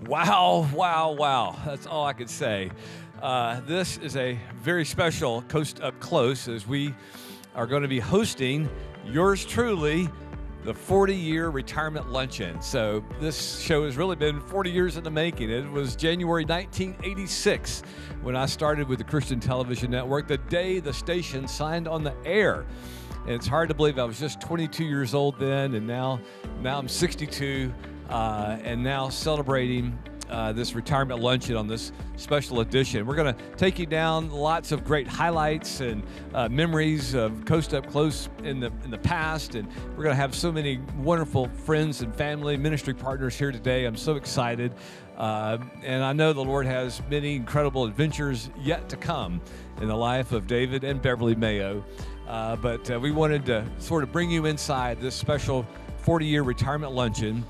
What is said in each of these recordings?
Wow, wow, wow. That's all I could say. This is a very special Coast Up Close as we are going to be hosting yours truly, the 40-year retirement luncheon. So this show has really been 40 years in the making. It was January 1986 when I started with the Christian Television Network, the day the station signed on the air. And it's hard to believe I was just 22 years old then, and now I'm 62, and now celebrating this retirement luncheon on this special edition. We're going to take you down lots of great highlights and memories of Coast Up Close in the past, and we're going to have so many wonderful friends and family, ministry partners here today. I'm so excited, and I know the Lord has many incredible adventures yet to come in the life of David and Beverly Mayo. But we wanted to sort of bring you inside this special 40-year retirement luncheon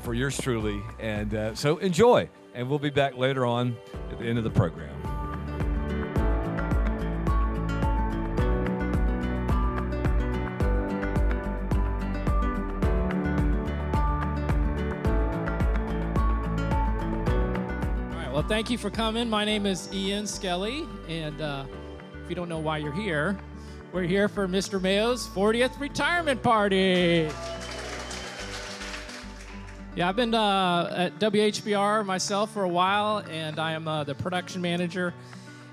for yours truly. And so enjoy, and we'll be back later on at the end of the program. All right, well, thank you for coming. My name is Ian Skelly, and if you don't know why you're here, we're here for Mr. Mayo's 40th retirement party. Yeah, I've been at WHBR myself for a while, and I am the production manager.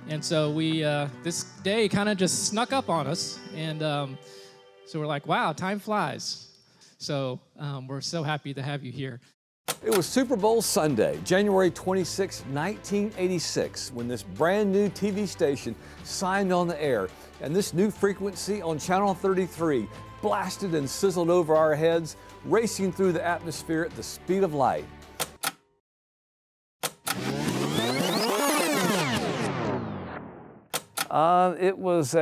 And so we this day kind of just snuck up on us, and so we're like, wow, time flies. So we're so happy to have you here. It was Super Bowl Sunday, January 26, 1986, when this brand new TV station signed on the air, and this new frequency on Channel 33 blasted and sizzled over our heads, racing through the atmosphere at the speed of light. It was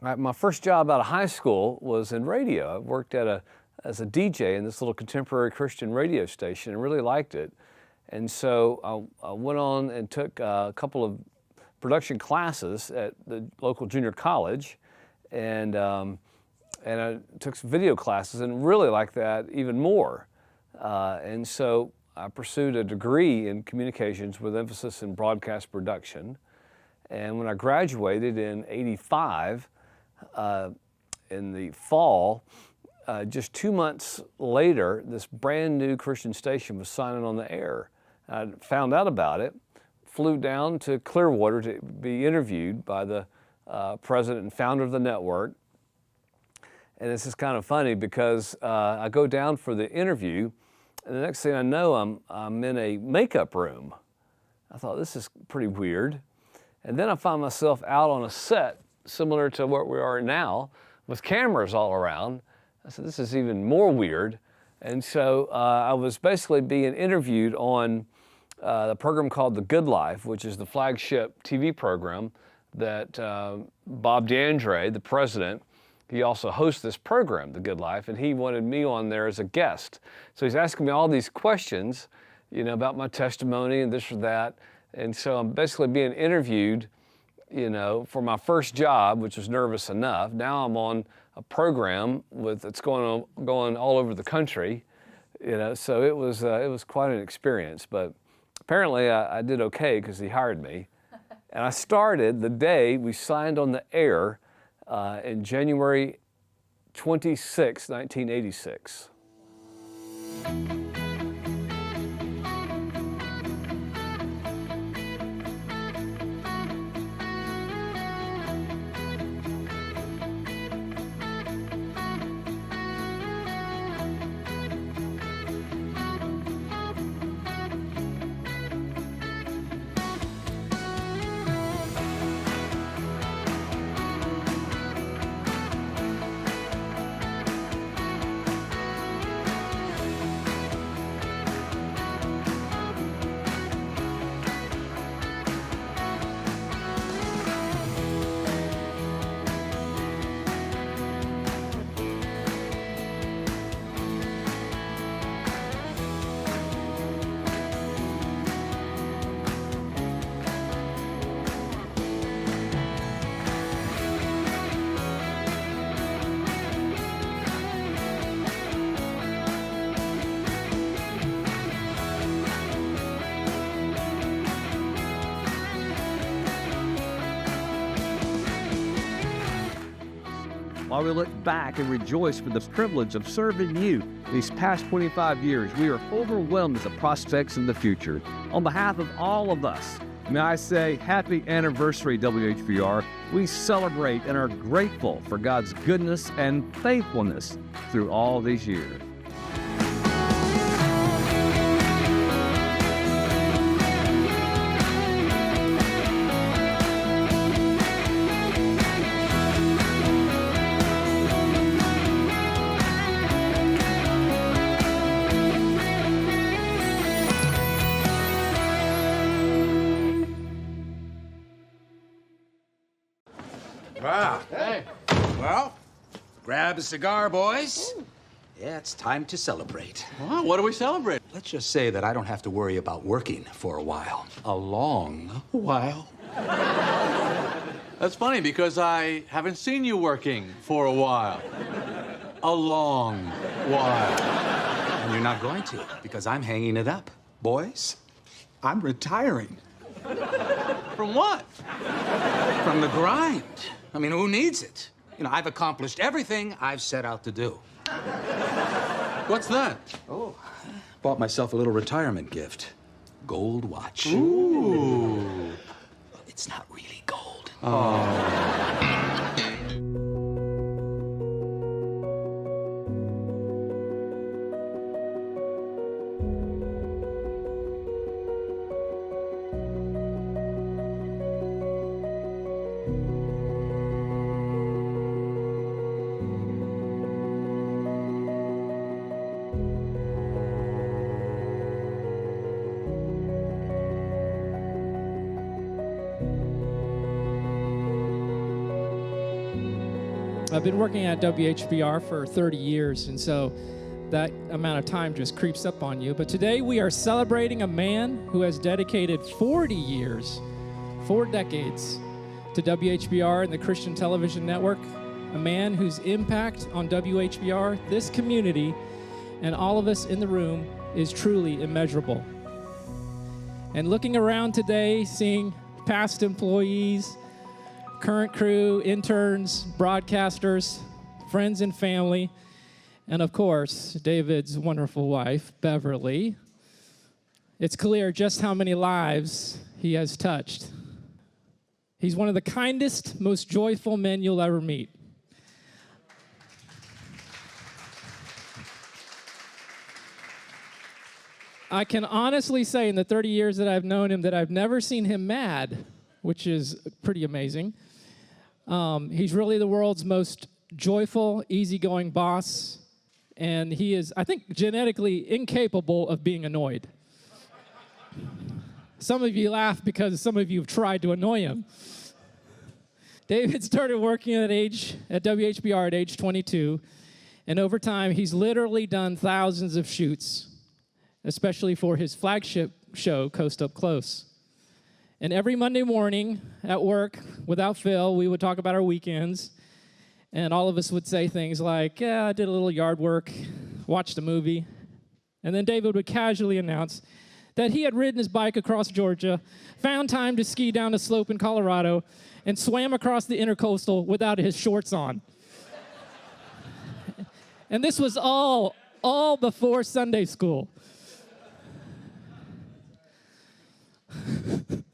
my first job out of high school was in radio. I worked as a DJ in this little contemporary Christian radio station and really liked it. And so I went on and took a couple of production classes at the local junior college, and I took some video classes and really liked that even more. And so I pursued a degree in communications with emphasis in broadcast production. And when I graduated in '85, in the fall, just 2 months later, this brand new Christian station was signing on the air. I found out about it, flew down to Clearwater to be interviewed by the president and founder of the network. And this is kind of funny because I go down for the interview, and the next thing I know, I'm in a makeup room. I thought, this is pretty weird. And then I find myself out on a set similar to where we are now with cameras all around. I said, this is even more weird. And so I was basically being interviewed on the program called The Good Life, which is the flagship TV program that Bob DeAndre, the president, he also hosts this program, The Good Life, and he wanted me on there as a guest. So he's asking me all these questions, about my testimony and this or that. And so I'm basically being interviewed, for my first job, which was nervous enough. Now I'm on a program that's going all over the country, so it was quite an experience. But apparently I did okay because he hired me. And I started the day we signed on the air in January 26, 1986. while we look back and rejoice for the privilege of serving you these past 25 years, we are overwhelmed with the prospects in the future. On behalf of all of us, may I say happy anniversary, WHBR. We celebrate and are grateful for God's goodness and faithfulness through all these years. Wow. Hey. Well, grab a cigar, boys. Yeah, it's time to celebrate. Well, what do we celebrate? Let's just say that I don't have to worry about working for a while. A long while. That's funny because I haven't seen you working for a while. A long while. And you're not going to, because I'm hanging it up. Boys, I'm retiring. From what? From the grind. I mean, who needs it? You know, I've accomplished everything I've set out to do. What's that? Oh, bought myself a little retirement gift. Gold watch. Ooh. It's not really gold. I've been working at WHBR for 30 years, and so that amount of time just creeps up on you. But today we are celebrating a man who has dedicated 40 years, 4 decades, to WHBR and the Christian Television Network, a man whose impact on WHBR, this community, and all of us in the room is truly immeasurable. And looking around today, seeing past employees, current crew, interns, broadcasters, friends and family, and of course, David's wonderful wife, Beverly, it's clear just how many lives he has touched. He's one of the kindest, most joyful men you'll ever meet. I can honestly say in the 30 years that I've known him that I've never seen him mad, which is pretty amazing. He's really the world's most joyful, easygoing boss, and he is, I think, genetically incapable of being annoyed. Some of you laugh because some of you have tried to annoy him. David started working at WHBR at age 22, and over time, he's literally done thousands of shoots, especially for his flagship show, Coast Up Close. And every Monday morning at work, without fail, we would talk about our weekends, and all of us would say things like, yeah, I did a little yard work, watched a movie, and then David would casually announce that he had ridden his bike across Georgia, found time to ski down a slope in Colorado, and swam across the intercoastal without his shorts on. And this was all before Sunday school.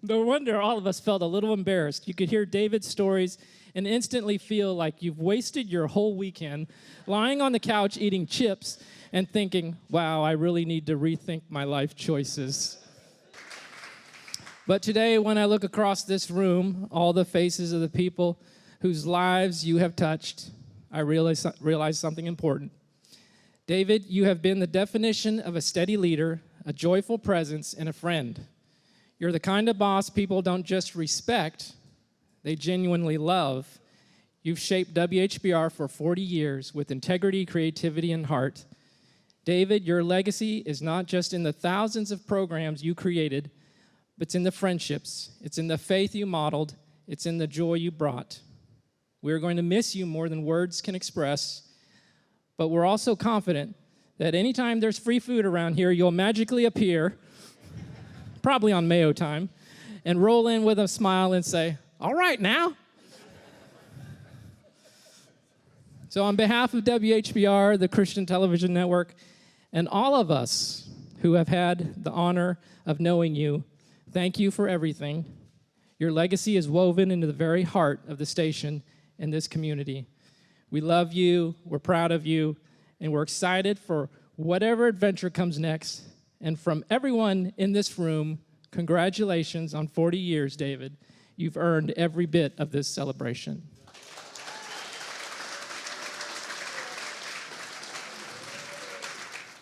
No wonder all of us felt a little embarrassed. You could hear David's stories and instantly feel like you've wasted your whole weekend lying on the couch eating chips and thinking, wow, I really need to rethink my life choices. But today, when I look across this room, all the faces of the people whose lives you have touched, I realize something important. David, you have been the definition of a steady leader, a joyful presence, and a friend. You're the kind of boss people don't just respect, they genuinely love. You've shaped WHBR for 40 years with integrity, creativity, and heart. David, your legacy is not just in the thousands of programs you created, but it's in the friendships, it's in the faith you modeled, it's in the joy you brought. We're going to miss you more than words can express, but we're also confident that anytime there's free food around here, you'll magically appear, probably on Mayo time, and roll in with a smile and say, all right now. So on behalf of WHBR, the Christian Television Network, and all of us who have had the honor of knowing you, thank you for everything. Your legacy is woven into the very heart of the station and this community. We love you, we're proud of you, and we're excited for whatever adventure comes next. And from everyone in this room, congratulations on 40 years, David. You've earned every bit of this celebration.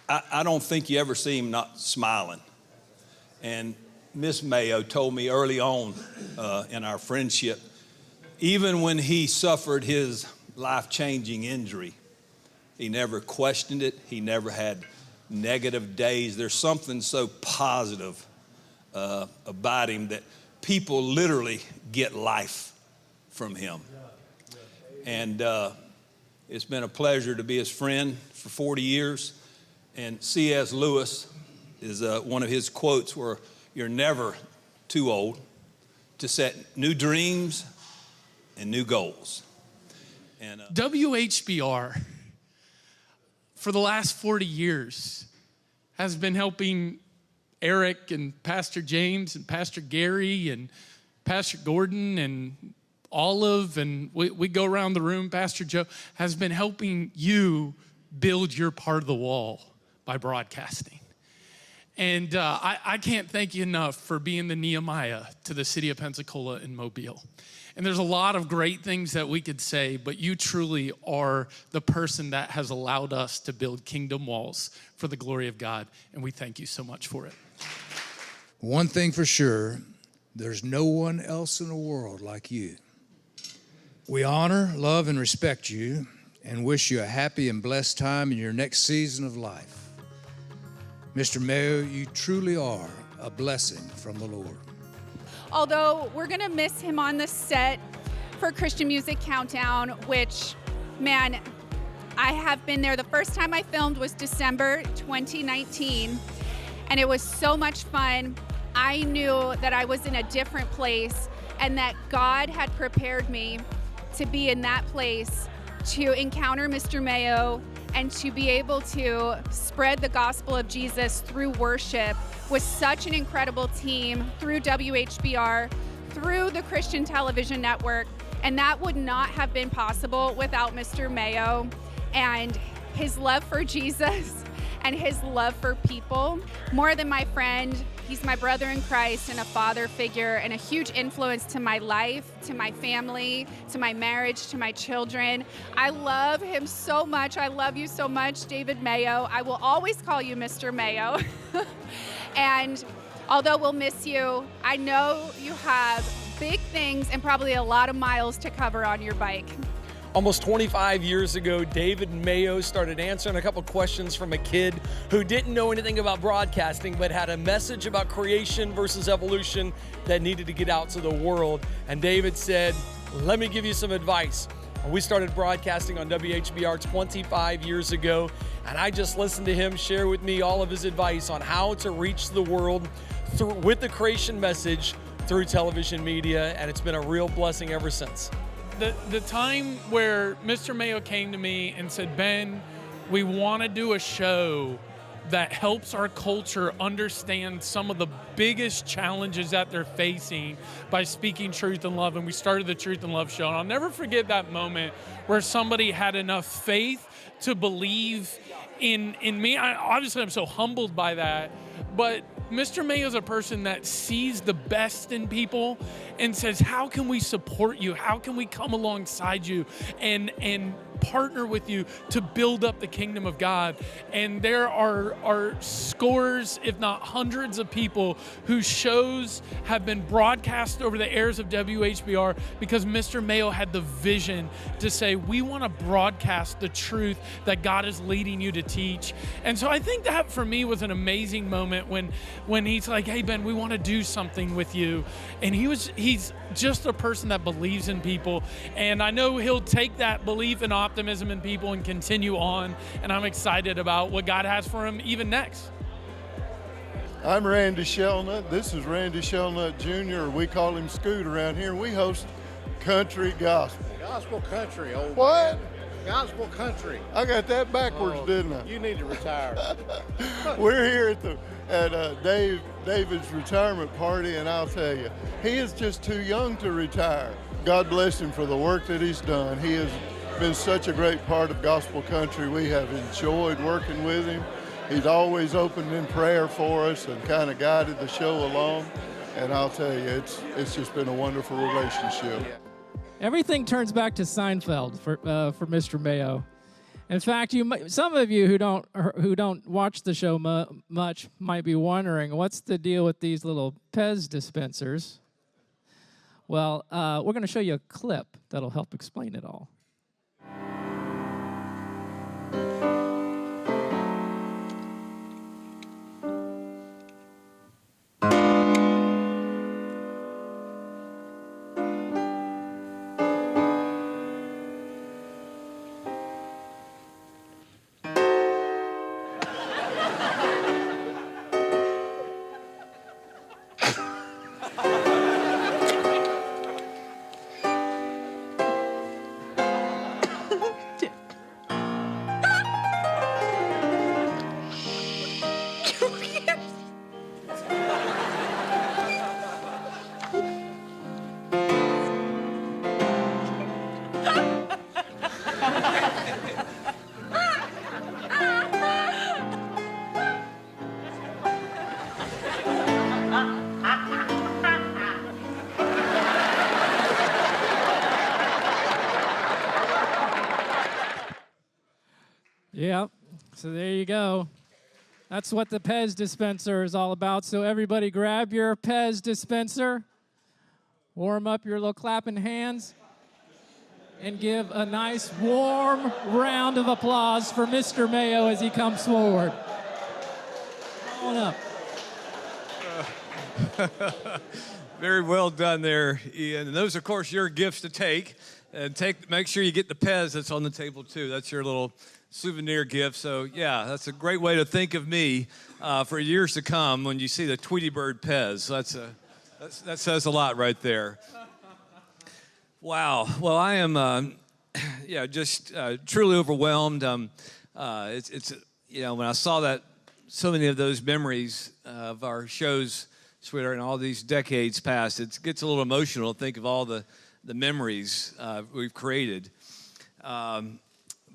I don't think you ever see him not smiling. And Miss Mayo told me early on in our friendship, even when he suffered his life-changing injury, he never questioned it. He never had negative days. There's something so positive about him that people literally get life from him. And it's been a pleasure to be his friend for 40 years. And C.S. Lewis is one of his quotes where you're never too old to set new dreams and new goals. And WHBR, for the last 40 years, has been helping Eric and Pastor James and Pastor Gary and Pastor Gordon and Olive, and we go around the room, Pastor Joe, has been helping you build your part of the wall by broadcasting. And I can't thank you enough for being the Nehemiah to the city of Pensacola and Mobile. And there's a lot of great things that we could say, but you truly are the person that has allowed us to build kingdom walls for the glory of God, and we thank you so much for it. One thing for sure, there's no one else in the world like you. We honor, love, and respect you, and wish you a happy and blessed time in your next season of life. Mr. Mayo, you truly are a blessing from the Lord. Although we're gonna miss him on the set for Christian Music Countdown, which, man, I have been there. The first time I filmed was December 2019, and it was so much fun. I knew that I was in a different place and that God had prepared me to be in that place, to encounter Mr. Mayo, and to be able to spread the gospel of Jesus through worship with such an incredible team through WHBR, through the Christian Television Network. And that would not have been possible without Mr. Mayo and his love for Jesus and his love for people. More than my friend, he's my brother in Christ and a father figure and a huge influence to my life, to my family, to my marriage, to my children. I love him so much. I love you so much, David Mayo. I will always call you Mr. Mayo. And although we'll miss you, I know you have big things and probably a lot of miles to cover on your bike. Almost 25 years ago, David Mayo started answering a couple questions from a kid who didn't know anything about broadcasting, but had a message about creation versus evolution that needed to get out to the world. And David said, let me give you some advice. And we started broadcasting on WHBR 25 years ago, and I just listened to him share with me all of his advice on how to reach the world with the creation message through television media, and it's been a real blessing ever since. The time where Mr. Mayo came to me and said, Ben, we want to do a show that helps our culture understand some of the biggest challenges that they're facing by speaking truth and love. And we started the Truth and Love Show. And I'll never forget that moment where somebody had enough faith to believe in me. Obviously, I'm so humbled by that. But Mr. Mayo is a person that sees the best in people and says, how can we support you? How can we come alongside you and partner with you to build up the kingdom of God? And there are scores, if not hundreds of people whose shows have been broadcast over the airs of WHBR because Mr. Mayo had the vision to say, we want to broadcast the truth that God is leading you to teach. And so I think that for me was an amazing moment when he's like, hey, Ben, we want to do something with you. And he's just a person that believes in people. And I know he'll take that belief and optimism in people and continue on. And I'm excited about what God has for him even next. I'm Randy Shelnut. This is Randy Shelnut Jr., or we call him Scoot around here. We host country gospel. Gospel country, old What? Man. Gospel country. I got that backwards, didn't I? You need to retire. We're here at David's retirement party, and I'll tell you, he is just too young to retire. God bless him for the work that he's done. He has been such a great part of gospel country. We have enjoyed working with him. He's always opened in prayer for us and kind of guided the show along. And I'll tell you, it's just been a wonderful relationship. Everything turns back to Seinfeld for Mr. Mayo. In fact, some of you who don't watch the show much might be wondering, what's the deal with these little Pez dispensers? Well, we're going to show you a clip that'll help explain it all. Yep. So there you go. That's what the Pez dispenser is all about. So everybody grab your Pez dispenser, warm up your little clapping hands, and give a nice warm round of applause for Mr. Mayo as he comes forward. Come on up. Very well done there, Ian. And those, of course, your gifts to take. And make sure you get the Pez that's on the table, too. That's your little souvenir gift. So, yeah, that's a great way to think of me for years to come when you see the Tweety Bird Pez. That says a lot right there. Wow. Well, I am, just truly overwhelmed. It's when I saw that, so many of those memories of our shows, sweetheart, and all these decades past, it gets a little emotional to think of all the memories we've created.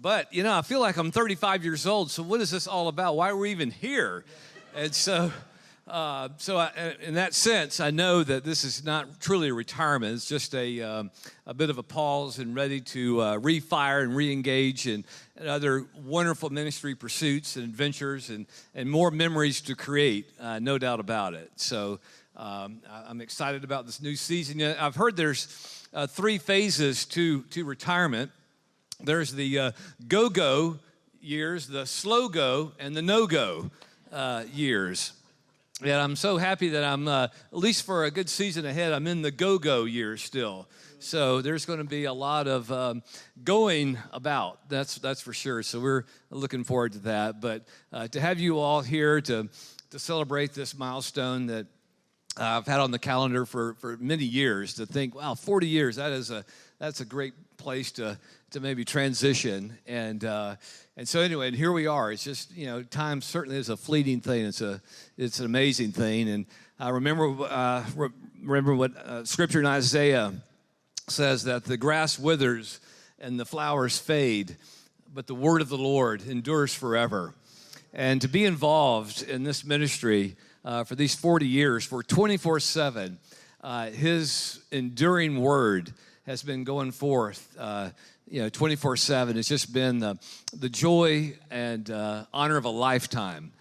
But, I feel like I'm 35 years old, so what is this all about? Why are we even here? And so in that sense, I know that this is not truly a retirement. It's just a bit of a pause and ready to refire and re-engage in other wonderful ministry pursuits and adventures and more memories to create, no doubt about it. So I'm excited about this new season. I've heard there's 3 phases to retirement. There's the go-go years, the slow-go, and the no-go years. And I'm so happy that I'm, at least for a good season ahead, I'm in the go-go years still. So there's going to be a lot of going about, that's for sure. So we're looking forward to that. But to have you all here to celebrate this milestone that I've had on the calendar for many years, to think, wow, 40 years, that's a great place to maybe transition. And so anyway, and here we are. It's just, time certainly is a fleeting thing. It's an amazing thing. And I remember what Scripture in Isaiah says, that the grass withers and the flowers fade, but the word of the Lord endures forever. And to be involved in this ministry for these 40 years, for 24/7, his enduring word has been going forth, 24/7. It's just been the joy and honor of a lifetime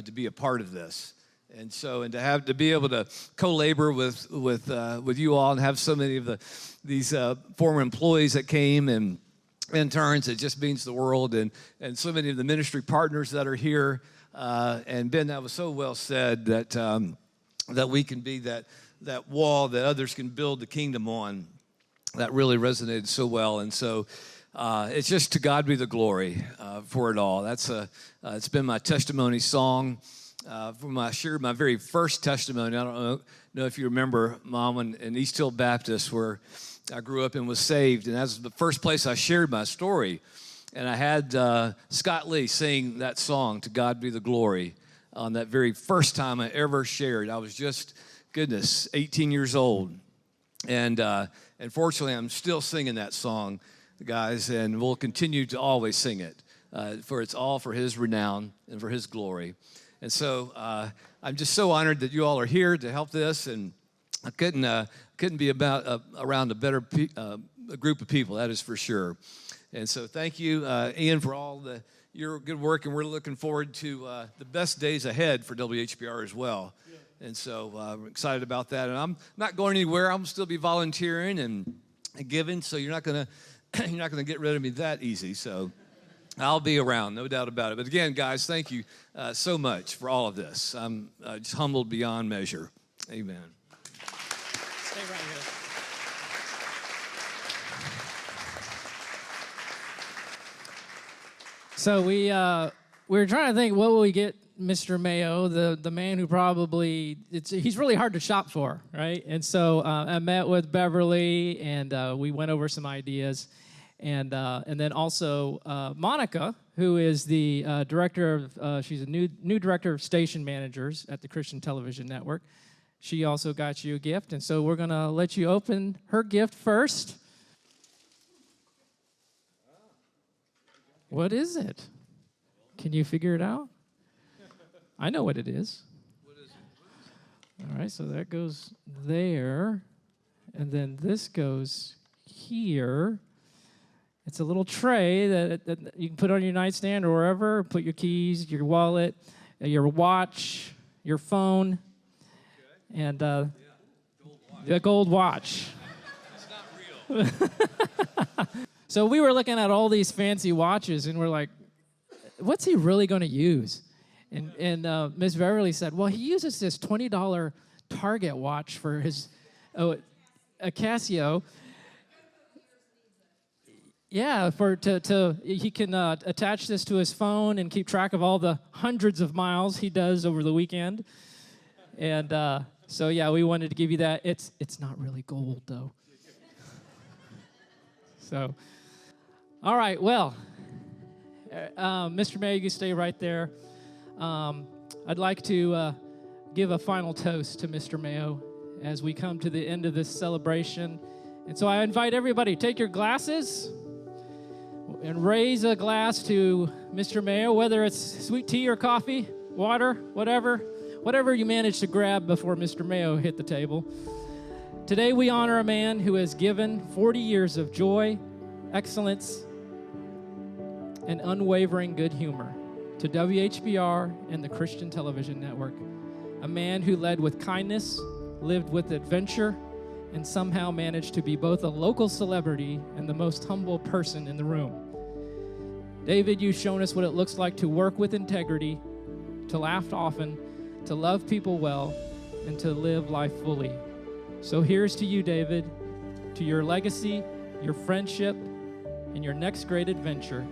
to be a part of this. And so, and to be able to co-labor with you all, and have so many of these former employees that came and interns, it just means the world. And so many of the ministry partners that are here. And Ben, that was so well said, that we can be that wall that others can build the kingdom on. That really resonated so well. And so it's just to God be the glory for it all. It's been my testimony song. I shared my very first testimony. I don't know if you remember, Mom, in East Hill Baptist, where I grew up and was saved. And that's the first place I shared my story. And I had Scott Lee sing that song, To God Be the Glory, on that very first time I ever shared. I was just, 18 years old. And fortunately, I'm still singing that song, guys, and we'll continue to always sing it, for it's all for his renown and for his glory. And so I'm just so honored that you all are here to help this, and I couldn't be around a better a group of people, that is for sure. And so thank you, Ian, for all your good work, and we're looking forward to the best days ahead for WHBR as well. Yeah. And so I'm excited about that. And I'm not going anywhere. I'm still be volunteering and giving. So you're not gonna get rid of me that easy. So I'll be around, no doubt about it. But again, guys, thank you so much for all of this. I'm just humbled beyond measure. Amen. Stay right here. So we were trying to think, what will we get Mr. Mayo, the man who probably, he's really hard to shop for, right? And so I met with Beverly, and we went over some ideas. And then also Monica, who is the director of, she's a new director of station managers at the Christian Television Network. She also got you a gift, and so we're going to let you open her gift first. What is it? Can you figure it out? I know what it is. What is it? All right, so that goes there, and then this goes here. It's a little tray that you can put on your nightstand or wherever. Put your keys, your wallet, your watch, your phone, and the gold watch. It's not real. So we were looking at all these fancy watches, and we're like, what's he really going to use? And Miss Beverly said, well, he uses this $20 Target watch for his a Casio. Yeah, he can attach this to his phone and keep track of all the hundreds of miles he does over the weekend. And so yeah, we wanted to give you that. It's not really gold though. So, all right, well, Mr. Mayo, you can stay right there. I'd like to give a final toast to Mr. Mayo as we come to the end of this celebration. And so I invite everybody, take your glasses and raise a glass to Mr. Mayo, whether it's sweet tea or coffee, water, whatever you managed to grab before Mr. Mayo hit the table. Today we honor a man who has given 40 years of joy, excellence, and unwavering good humor to WHBR and the Christian Television Network. A man who led with kindness, lived with adventure, and somehow managed to be both a local celebrity and the most humble person in the room. David, you've shown us what it looks like to work with integrity, to laugh often, to love people well, and to live life fully. So here's to you, David, to your legacy, your friendship, and your next great adventure,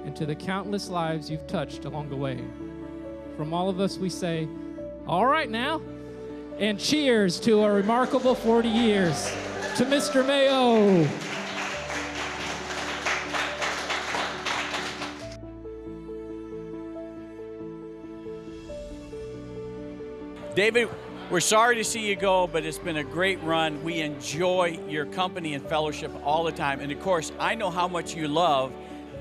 and to the countless lives you've touched along the way. From all of us, we say, all right now, and cheers to a remarkable 40 years. To Mr. Mayo. David, we're sorry to see you go, but it's been a great run. We enjoy your company and fellowship all the time. And of course, I know how much you love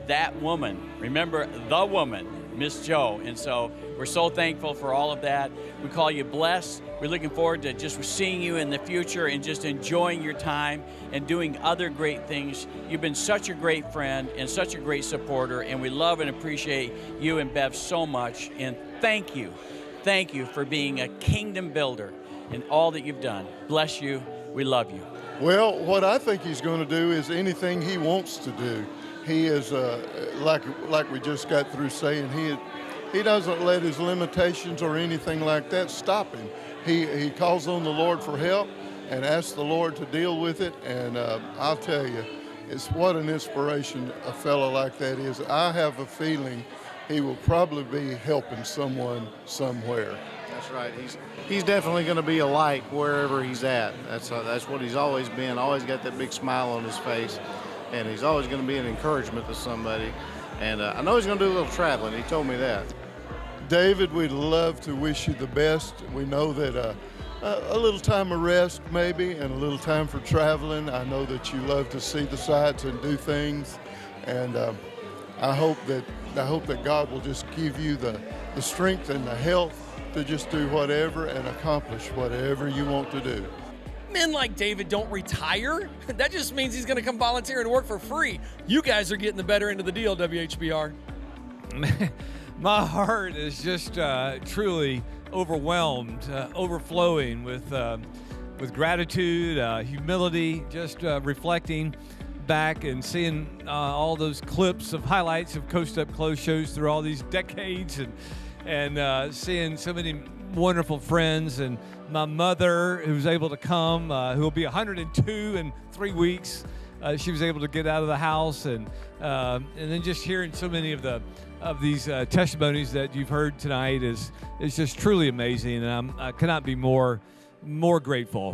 that woman. Remember, the woman, Miss Jo. And so we're so thankful for all of that. We call you blessed. We're looking forward to just seeing you in the future and just enjoying your time and doing other great things. You've been such a great friend and such a great supporter, and we love and appreciate you and Bev so much. And thank you. Thank you for being a kingdom builder in all that you've done. Bless you. We love you. Well, what I think he's going to do is anything he wants to do. He is, like we just got through saying, he doesn't let his limitations or anything like that stop him. He calls on the Lord for help and asks the Lord to deal with it. And I'll tell you, it's what an inspiration a fellow like that is. I have a feeling he will probably be helping someone somewhere. That's right. He's definitely going to be a light wherever he's at. That's what he's always been. Always got that big smile on his face, and he's always going to be an encouragement to somebody. And I know he's going to do a little traveling. He told me that. David, we'd love to wish you the best. We know that a little time of rest maybe and a little time for traveling. I know that you love to see the sights and do things. And I hope that God will just give you the strength and the health to just do whatever and accomplish whatever you want to do. Men like David don't retire. That just means he's going to come volunteer and work for free. You guys are getting the better end of the deal, WHBR. My heart is just truly overwhelmed, overflowing with gratitude, humility, just reflecting back and seeing all those clips of highlights of Coast Up Close shows through all these decades, and seeing so many wonderful friends, and my mother who was able to come, who will be 102 in 3 weeks. She was able to get out of the house, and then just hearing so many of these testimonies that you've heard tonight is just truly amazing, and I cannot be more grateful.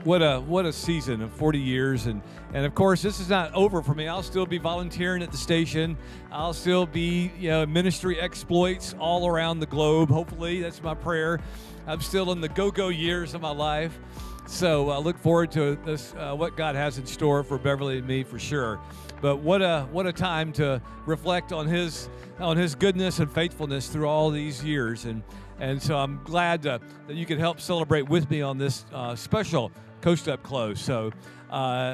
What a season of 40 years, and of course this is not over for me. I'll still be volunteering at the station. I'll still be ministry exploits all around the globe. Hopefully, that's my prayer. I'm still in the go-go years of my life, so I look forward to this what God has in store for Beverly and me for sure. But what a time to reflect on his goodness and faithfulness through all these years, and so I'm glad that you can help celebrate with me on this special Coast Up Close. So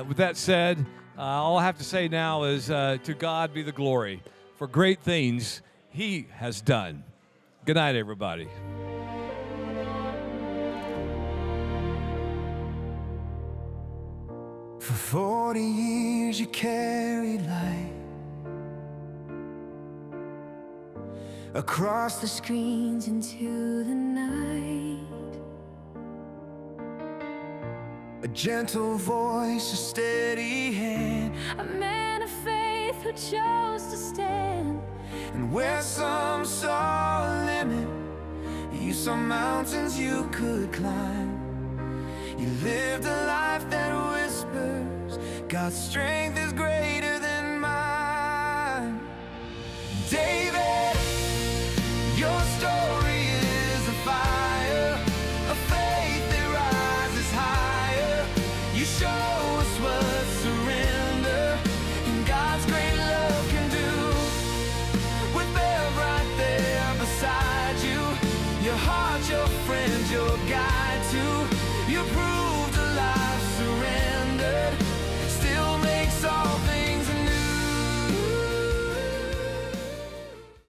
with that said, all I have to say now is to God be the glory for great things he has done. Good night, everybody. For 40 years you carried light across the screens into the night. A gentle voice, a steady hand, a man of faith who chose to stand. And where some saw a limit, you saw mountains you could climb. You lived a life that whispers, God's strength is greater than mine. David, your story is a fire, a faith that rises higher. You show us what surrender and God's great love can do. With Bev right there beside you, your heart, your friend, your guide too.